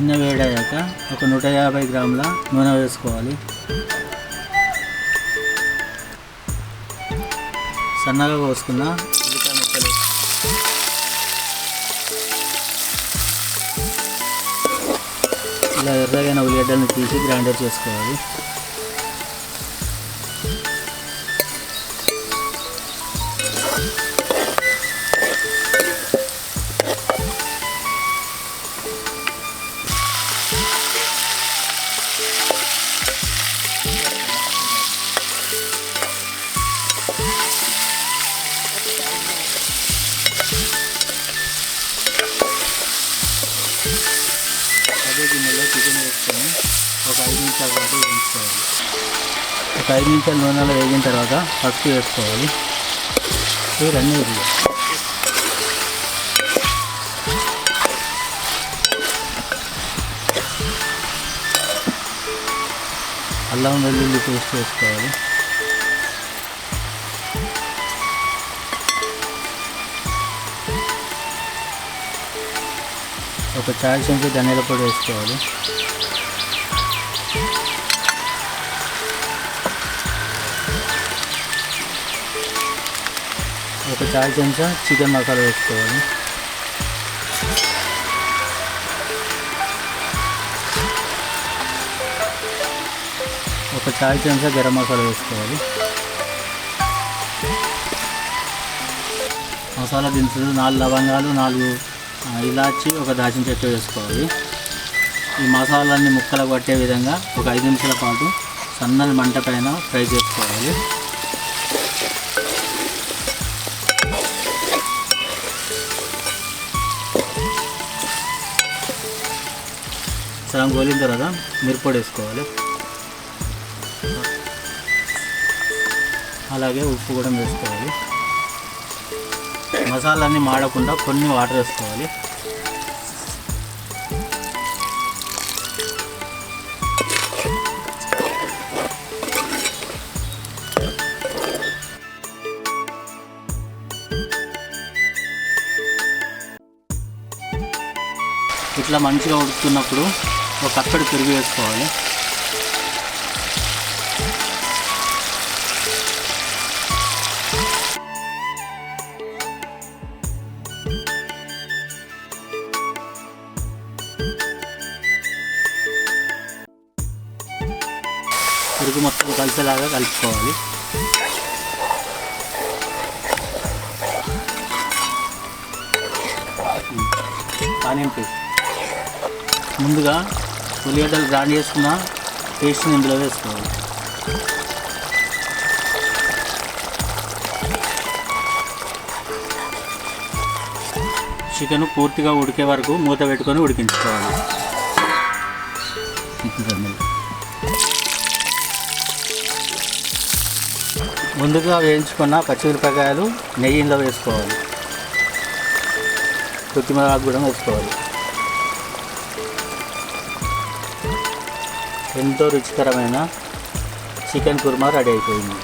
గిన్నె వేడయ్యాక ఒక 150 గ్రాముల నూనె వేసుకోవాలి. సన్నగా కోసుకున్న ఉల్లిపాయ ముక్కలు, ఇలా ఎర్రగైన ఉల్లిగడ్డలను తీసి గ్రైండర్ చేసుకోవాలి. అదే గిన్నెలో చికెన్ వేసుకొని ఒక 5 నిమిషాల పాటు వేయించుకోవాలి. ఒక 5 నిమిషాలు నూనెలో వేగిన తర్వాత పసుపు వేసుకోవాలి. ఇవన్నీ అల్లం వెల్లుల్లి పేస్ట్ వేసుకోవాలి. ఒక చాయ్ చెంచా ధనియాల పొడి వేసుకోవాలి. ఒక చాయ్ చెంచా చికెన్ మసాలా వేసుకోవాలి. ఒక చాయ్ చెంచా గరం మసాలా వేసుకోవాలి. మసాలా దినుసులు 4 లవంగాలు, 4 ఇలాచి, ఒక దాల్చిన చెక్క వేసుకోవాలి. ఈ మసాలాన్ని ముక్కలకు పట్టే విధంగా ఒక 5 నిమిషాల పాటు సన్నని మంట పైన ఫ్రై చేసుకోవాలి. సగం గోలిన తర్వాత మిరప్పొడి వేసుకోవాలి. అలాగే ఉప్పు కూడా వేసుకోవాలి. మసాలాన్ని మాడకుండా కొన్ని వాటర్ వేసుకోవాలి. ఇట్లా మంచిగా ఉడుకుతున్నప్పుడు ఒక కక్కడి పెరుగు వేసుకోవాలి. పెరుగు మొత్తం కలిసేలాగా కలుపుకోవాలి. ఆనియన్ పేస్ట్, ముందుగా ఉల్లిగడ్డలు గ్రైండ్ చేసుకున్న పేస్ట్ని ఇందులో వేసుకోవాలి. చికెన్ పూర్తిగా ఉడికే వరకు మూత పెట్టుకొని ఉడికించుకోవాలి. ముందుగా వేయించుకున్న పచ్చిమిరపకాయలు నెయ్యిలో వేసుకోవాలి. కొత్తిమీర ఆకు కూడా వేసుకోవాలి. ఎంతో రుచికరమైన చికెన్ కుర్మా రెడీ అయిపోయింది.